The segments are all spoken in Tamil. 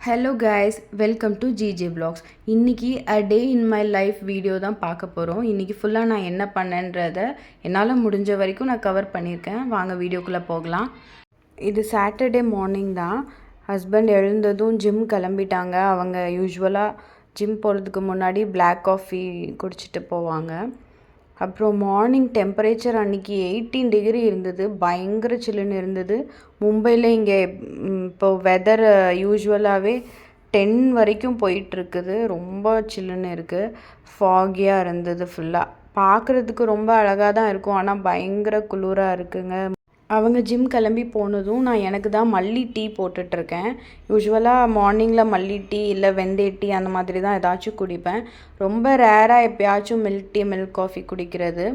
Hello guys, welcome to GJ vlogs. இன்றைக்கி அ டே இன் மை லைஃப் வீடியோ தான் பார்க்க போகிறோம். இன்றைக்கி ஃபுல்லாக நான் என்ன பண்ணேன்றதை என்னால் முடிஞ்ச வரைக்கும் நான் கவர் பண்ணியிருக்கேன். வாங்க வீடியோக்குள்ளே போகலாம். இது சாட்டர்டே மார்னிங் தான். ஹஸ்பண்ட் எழுந்ததும் ஜிம் கிளம்பிட்டாங்க. அவங்க யூஸ்வலாக ஜிம் போகிறதுக்கு முன்னாடி பிளாக் காஃபி குடிச்சிட்டு போவாங்க. அப்புறம் மார்னிங் டெம்பரேச்சர் அன்றைக்கி 18 டிகிரி இருந்தது. பயங்கர சில்லுன்னு இருந்தது. மும்பையில் இங்கே இப்போ வெதர் யூஸ்வலாகவே 10 வரைக்கும் போயிட்டுருக்குது. ரொம்ப சில்லுன்னு இருக்குது. ஃபாகியாக இருந்தது ஃபுல்லாக. பார்க்குறதுக்கு ரொம்ப அழகாக தான் இருக்கும், ஆனால் பயங்கர குளிராக இருக்குங்க. அவங்க ஜிம் கிளம்பி போனதும் நான் எனக்கு தான் மல்லி டீ போட்டுட்ருக்கேன். யூஸ்வலாக மார்னிங்கில் மல்லி டீ இல்லை வெந்தய டீ அந்த மாதிரி தான் ஏதாச்சும் குடிப்பேன். ரொம்ப ரேராக எப்போயாச்சும் மில்க் டீ மில்க் காஃபி குடிக்கிறது.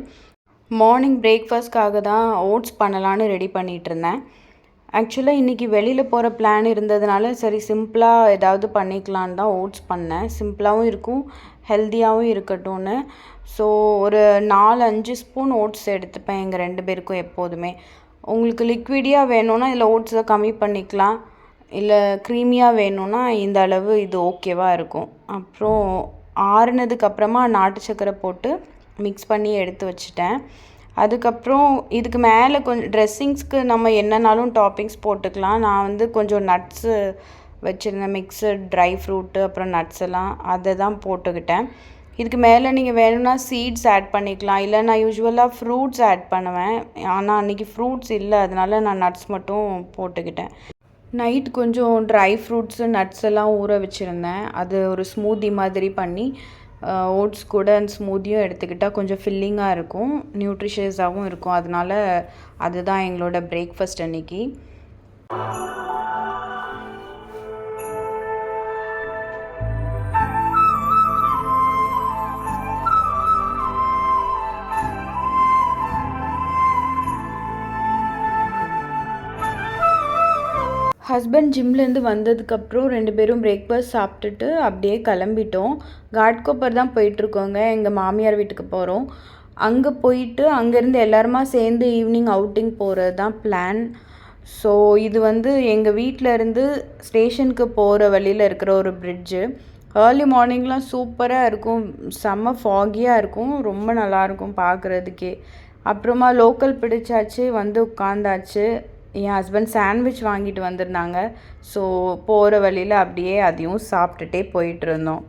மார்னிங் பிரேக்ஃபாஸ்ட்காக தான் ஓட்ஸ் பண்ணலான்னு ரெடி பண்ணிகிட்ருந்தேன். ஆக்சுவலாக இன்றைக்கி வெளியில் போகிற பிளான் இருந்ததுனால சரி சிம்பிளாக ஏதாவது பண்ணிக்கலான்னு தான் ஓட்ஸ் பண்ணேன். சிம்பிளாகவும் இருக்கும், ஹெல்த்தியாகவும் இருக்கட்டும்னு. ஸோ ஒரு 4-5 ஸ்பூன் ஓட்ஸ் எடுத்துப்பேன் எங்கள் 2 பேருக்கும் எப்போதுமே. உங்களுக்கு லிக்விடியாக வேணும்னா இதில் ஓட்ஸை கம்மி பண்ணிக்கலாம், இல்லை க்ரீமியாக வேணும்னா இந்த அளவு இது ஓகேவாக இருக்கும். அப்புறம் ஆறுனதுக்கப்புறமா நாட்டு சக்கரை போட்டு மிக்ஸ் பண்ணி எடுத்து வச்சுட்டேன். அதுக்கப்புறம் இதுக்கு மேலே கொஞ்சம் ட்ரெஸ்ஸிங்ஸ்க்கு நம்ம என்னன்னாலும் டாப்பிங்ஸ் போட்டுக்கலாம். நான் கொஞ்சம் நட்ஸு வச்சுருந்தேன், மிக்சட் ட்ரை ஃப்ரூட்டு அப்புறம் நட்ஸ் எல்லாம் அதை தான் போட்டுக்கிட்டேன். இதுக்கு மேலே நீங்கள் வேணும்னா சீட்ஸ் ஆட் பண்ணிக்கலாம், இல்லை நான் யூஸ்வலாக ஃப்ரூட்ஸ் ஆட் பண்ணுவேன். ஆனால் அன்றைக்கி ஃப்ரூட்ஸ் இல்லை, அதனால நான் நட்ஸ் மட்டும் போட்டுக்கிட்டேன். நைட் கொஞ்சம் ட்ரை ஃப்ரூட்ஸு நட்ஸ் எல்லாம் ஊற வச்சுருந்தேன். அது ஒரு ஸ்மூதி மாதிரி பண்ணி ஓட்ஸ் கூட அந்த ஸ்மூதியும் எடுத்துக்கிட்டால் கொஞ்சம் ஃபில்லிங்காக இருக்கும், நியூட்ரிஷியஸாகவும் இருக்கும். அதனால அதுதான் எங்களோட பிரேக்ஃபாஸ்ட் அன்றைக்கி. ஹஸ்பண்ட் ஜிம்லேருந்து வந்ததுக்கப்புறம் 2 பேரும் பிரேக்ஃபாஸ்ட் சாப்பிட்டுட்டு அப்படியே கிளம்பிட்டோம். காட்கோப்பர் தான் போயிட்டுருக்கோங்க. எங்கள் மாமியார் வீட்டுக்கு போகிறோம். அங்கே போயிட்டு அங்கேருந்து எல்லாருமா சேர்ந்து ஈவினிங் அவுட்டிங் போகிறது தான் பிளான். ஸோ இது எங்கள் வீட்டிலேருந்து ஸ்டேஷனுக்கு போகிற வழியில் இருக்கிற ஒரு பிரிட்ஜு. ஏர்லி மார்னிங்லாம் சூப்பராக இருக்கும், செம்ம ஃபாகியாக இருக்கும், ரொம்ப நல்லாயிருக்கும் பார்க்குறதுக்கே. அப்புறமா லோக்கல் பிடிச்சாச்சு, உட்காந்தாச்சு. என் ஹஸ்பண்ட் சாண்ட்விச் வாங்கிட்டு வந்திருந்தாங்க. ஸோ போகிற வழியில் அப்படியே அதையும் சாப்பிட்டுட்டே போயிட்டுருந்தோம்.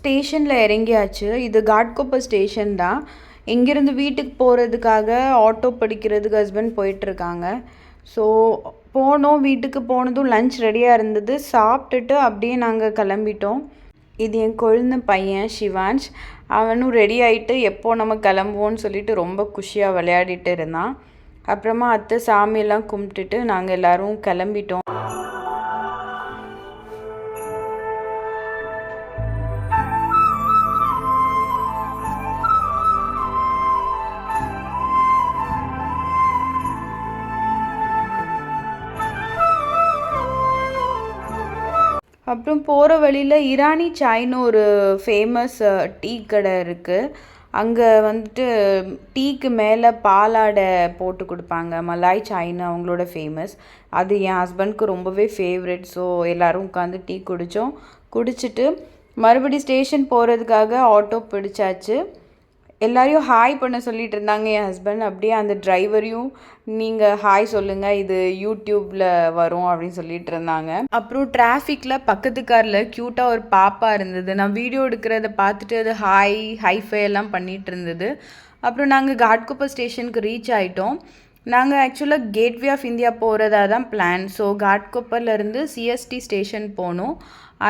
ஸ்டேஷனில் இறங்கியாச்சு. இது காட்கோப்பர் ஸ்டேஷன் தான். இங்கேருந்து வீட்டுக்கு போகிறதுக்காக ஆட்டோ படிக்கிறதுக்கு ஹஸ்பண்ட் போயிட்டுருக்காங்க. ஸோ போனோம். வீட்டுக்கு போனதும் லன்ச் ரெடியாக இருந்தது. சாப்பிட்டுட்டு அப்படியே நாங்கள் கிளம்பிட்டோம். இது என் குழந்தை பையன் ஷிவான்ஷ். அவனும் ரெடி ஆகிட்டு எப்போ நம்ம கிளம்புவோன்னு சொல்லிட்டு ரொம்ப குஷியாக விளையாடிட்டு இருந்தான். அப்புறமா அத்தை சாமியெல்லாம் கும்பிட்டுட்டு நாங்கள் எல்லோரும் கிளம்பிட்டோம். அப்புறம் போகிற வழியில் இரானி சாய்னு ஒரு ஃபேமஸ் டீ கடை இருக்குது. அங்கே டீக்கு மேலே பாலாடை போட்டு கொடுப்பாங்க. மலாய் சாய்னு அவங்களோட ஃபேமஸ். அது என் ஹஸ்பண்ட்க்கு ரொம்பவே ஃபேவரெட். ஸோ எல்லோரும் உட்காந்து டீ குடிச்சிட்டு மறுபடி ஸ்டேஷன் போகிறதுக்காக ஆட்டோ பிடிச்சாச்சு. எல்லாரையும் ஹாய் பண்ண சொல்லிகிட்டு இருந்தாங்க என் ஹஸ்பண்ட். அப்படியே அந்த டிரைவரையும் நீங்கள் ஹாய் சொல்லுங்கள், இது யூடியூப்பில் வரும் அப்படின்னு சொல்லிட்டு இருந்தாங்க. அப்புறம் டிராஃபிக்கில் பக்கத்து காரில் க்யூட்டாக ஒரு பாப்பா இருந்தது. நான் வீடியோ எடுக்கிறத பார்த்துட்டு அது ஹைஃபை எல்லாம் பண்ணிகிட்டு இருந்தது. அப்புறம் நாங்கள் காட்கோப்பர் ஸ்டேஷனுக்கு ரீச் ஆகிட்டோம். நாங்கள் ஆக்சுவலாக கேட்வே ஆஃப் இந்தியா போகிறதா தான் பிளான். ஸோ காட்கோப்பர்லேருந்து சிஎஸ்டி ஸ்டேஷன் போகணும்.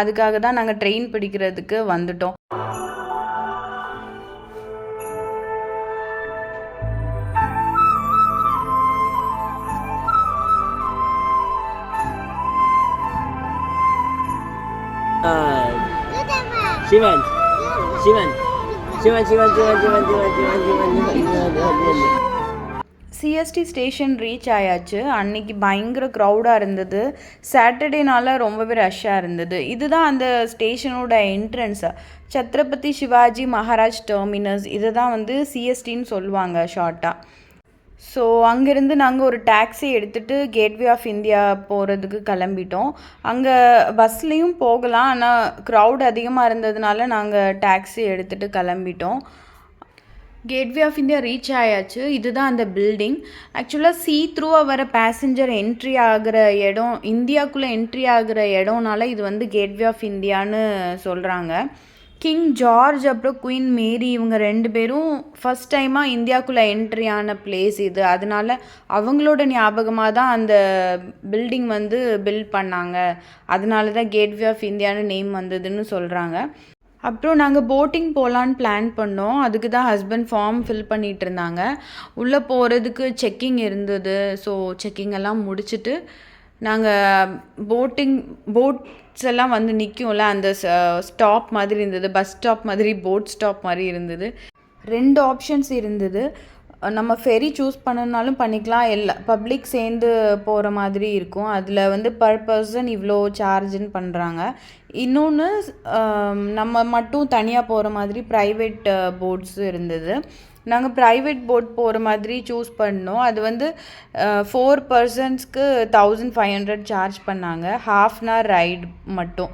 அதுக்காக தான் நாங்கள் ட்ரெயின் பிடிக்கிறதுக்கு வந்துட்டோம். Shivan, Shivan, CST station reach ஆயாச்சு. அன்னைக்கு பயங்கர க்ரௌடாக இருந்தது. சாட்டர்டேனால ரொம்பவே ரஷ்ஷாக இருந்தது. இதுதான் அந்த ஸ்டேஷனோட என்ட்ரன்ஸு. சத்ரபதி சிவாஜி மகாராஜ் டெர்மினஸ் இதை தான் வந்து சிஎஸ்டின்னு சொல்லுவாங்க ஷார்ட்டாக. ஸோ அங்கேருந்து நாங்கள் ஒரு டாக்ஸி எடுத்துகிட்டு கேட்வே ஆஃப் இந்தியா போகிறதுக்கு கிளம்பிட்டோம். அங்கே பஸ்லேயும் போகலாம், ஆனால் க்ரௌட் அதிகமாக இருந்ததுனால நாங்கள் டாக்ஸி எடுத்துகிட்டு கிளம்பிட்டோம். கேட்வே ஆஃப் இந்தியா ரீச் ஆயாச்சு. இதுதான் அந்த பில்டிங். ஆக்சுவலாக த்ரூவாக வர பேசஞ்சர் என்ட்ரி ஆகிற இடம், இந்தியாவுக்குள்ளே என்ட்ரி ஆகிற இடம்னால இது வந்து கேட்வே ஆஃப் இந்தியான்னு சொல்கிறாங்க. கிங் ஜார்ஜ் அப்புறம் குயின் மேரி இவங்க 2 பேரும் ஃபஸ்ட் டைமாக இந்தியாவுக்குள்ளே என்ட்ரி ஆன பிளேஸ் இது. அதனால அவங்களோட ஞாபகமாக தான் அந்த பில்டிங் வந்து பில்ட் பண்ணாங்க. அதனால தான் கேட்வே ஆஃப் இந்தியான்னு நேம் வந்ததுன்னு சொல்கிறாங்க. அப்புறம் நாங்கள் போட்டிங் போகலான்னு பிளான் பண்ணோம். அதுக்கு தான் ஹஸ்பண்ட் ஃபார்ம் ஃபில் பண்ணிகிட்டு இருந்தாங்க. உள்ளே போகிறதுக்கு செக்கிங் இருந்தது. ஸோ செக்கிங் எல்லாம் முடிச்சுட்டு நாங்கள் போட்ஸ் எல்லாம் வந்து நிற்கும்ல, அந்த ஸ்டாப் மாதிரி இருந்தது, பஸ் ஸ்டாப் மாதிரி போட் ஸ்டாப் மாதிரி இருந்தது. 2 ஆப்ஷன்ஸ் இருந்தது. நம்ம ஃபெரி சூஸ் பண்ணனாலும் பண்ணிக்கலாம், பப்ளிக் சேர்ந்து போகிற மாதிரி இருக்கும். அதில் வந்து பர் பர்சன் இவ்வளோ சார்ஜுன்னு பண்ணுறாங்க. இன்னொன்று நம்ம மட்டும் தனியாக போகிற மாதிரி ப்ரைவேட் போட்ஸும் இருந்தது. நாங்கள் ப்ரைவேட் போட் போகிற மாதிரி சூஸ் பண்ணோம். அது வந்து 4 பர்சன்ஸ்க்கு 1500 சார்ஜ் பண்ணாங்க. ½ ரைடு மட்டும்,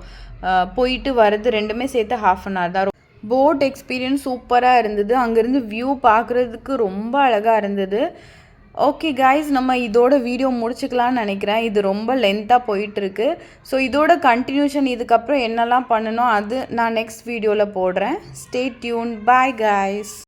போயிட்டு வர்றது 2மே சேர்த்து ½ தான். போட் எக்ஸ்பீரியன்ஸ் சூப்பராக இருந்தது. அங்கேருந்து வியூ பார்க்குறதுக்கு ரொம்ப அழகாக இருந்தது. ஓகே கைஸ், நம்ம இதோட வீடியோ முடிச்சுக்கலான்னு நினைக்கிறேன். இது ரொம்ப லென்த்தாக போயிட்டுருக்கு. ஸோ இதோட கண்டினியூஷன் இதுக்கப்புறம் என்னெல்லாம் பண்ணணும் அது நான் நெக்ஸ்ட் வீடியோவில் போடுறேன். Stay tune. Bye guys.